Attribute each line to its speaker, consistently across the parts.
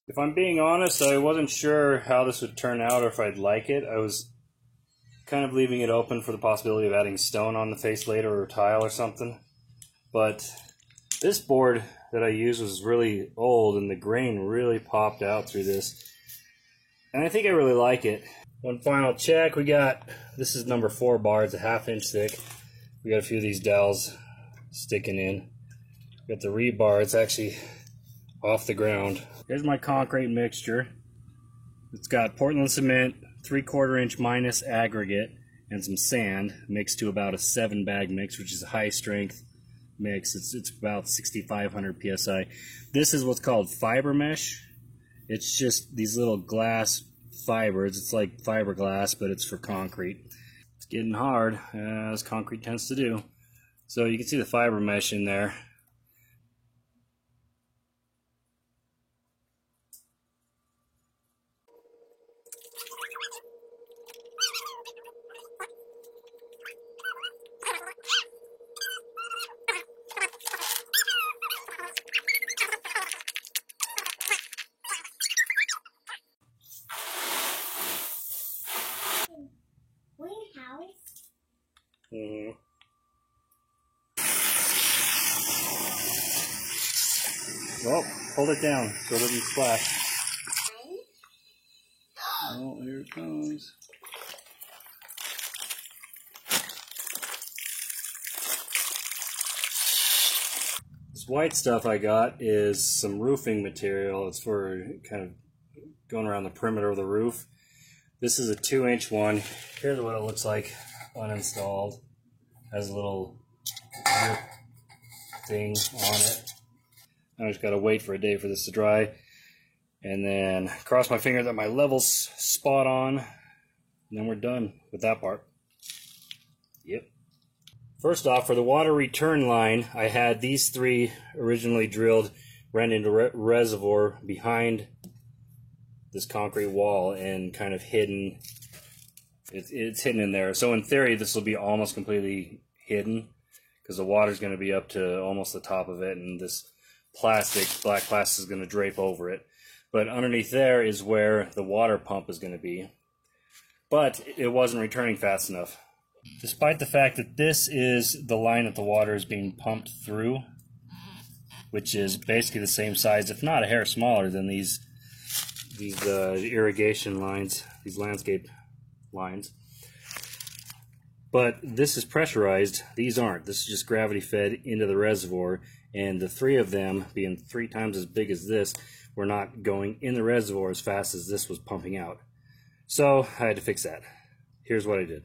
Speaker 1: If I'm being honest, I wasn't sure how this would turn out or if I'd like it. I was kind of leaving it open for the possibility of adding stone on the face later or tile or something. But this board that I used was really old and the grain really popped out through this. And I think I really like it. One final check, this is number 4 bar, it's a 1/2 inch thick. We got a few of these dowels sticking in. Got the rebar, it's actually off the ground. Here's my concrete mixture. It's got Portland cement, 3/4 inch minus aggregate, and some sand mixed to about a 7-bag mix, which is a high strength mix. It's about 6,500 psi. This is what's called fiber mesh. It's just these little glass fibers. It's like fiberglass, but it's for concrete. It's getting hard, as concrete tends to do. So you can see the fiber mesh in there. Mm-hmm. Well, hold it down so it doesn't splash. Oh, here it goes. This white stuff I got is some roofing material. It's for kind of going around the perimeter of the roof. This is a 2-inch one. Here's what it looks like uninstalled. Has a little drip thing on it. I just gotta wait for a day for this to dry, and then cross my finger that my level's spot on, and then we're done with that part. Yep. First off, for the water return line, I had these 3 originally drilled, ran into reservoir behind this concrete wall and kind of hidden. It's hidden in there. So in theory, this will be almost completely hidden because the water's going to be up to almost the top of it, and this plastic, black plastic, is going to drape over it. But underneath there is where the water pump is going to be. But it wasn't returning fast enough. Despite the fact that this is the line that the water is being pumped through, which is basically the same size, if not a hair smaller than these irrigation lines, these landscape lines. But this is pressurized. These aren't. This is just gravity fed into the reservoir, and the 3 of them, being 3 times as big as this, were not going in the reservoir as fast as this was pumping out. So I had to fix that. Here's what I did.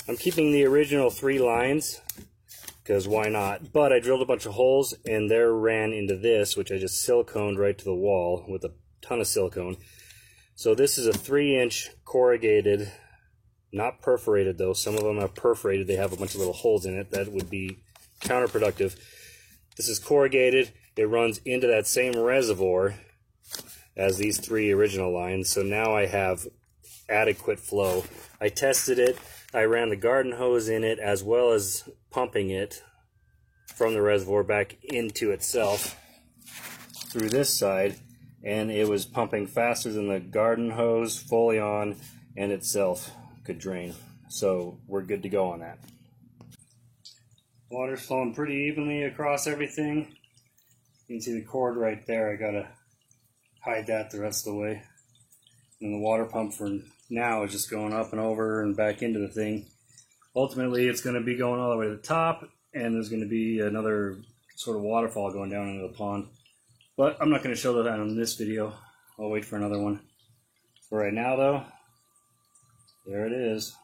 Speaker 1: I'm keeping the original 3 lines because why not? But I drilled a bunch of holes, and there ran into this, which I just siliconed right to the wall with a ton of silicone. So this is a 3-inch corrugated, not perforated though. Some of them are perforated. They have a bunch of little holes in it. That would be counterproductive. This is corrugated. It runs into that same reservoir as these 3 original lines. So now I have adequate flow. I tested it. I ran the garden hose in it as well as pumping it from the reservoir back into itself through this side. And it was pumping faster than the garden hose, Folion, and itself could drain. So we're good to go on that. Water's flowing pretty evenly across everything. You can see the cord right there. I gotta hide that the rest of the way. And the water pump for now is just going up and over and back into the thing. Ultimately, it's going to be going all the way to the top, and there's going to be another sort of waterfall going down into the pond. But I'm not going to show that in this video. I'll wait for another one. For right now, though, there it is.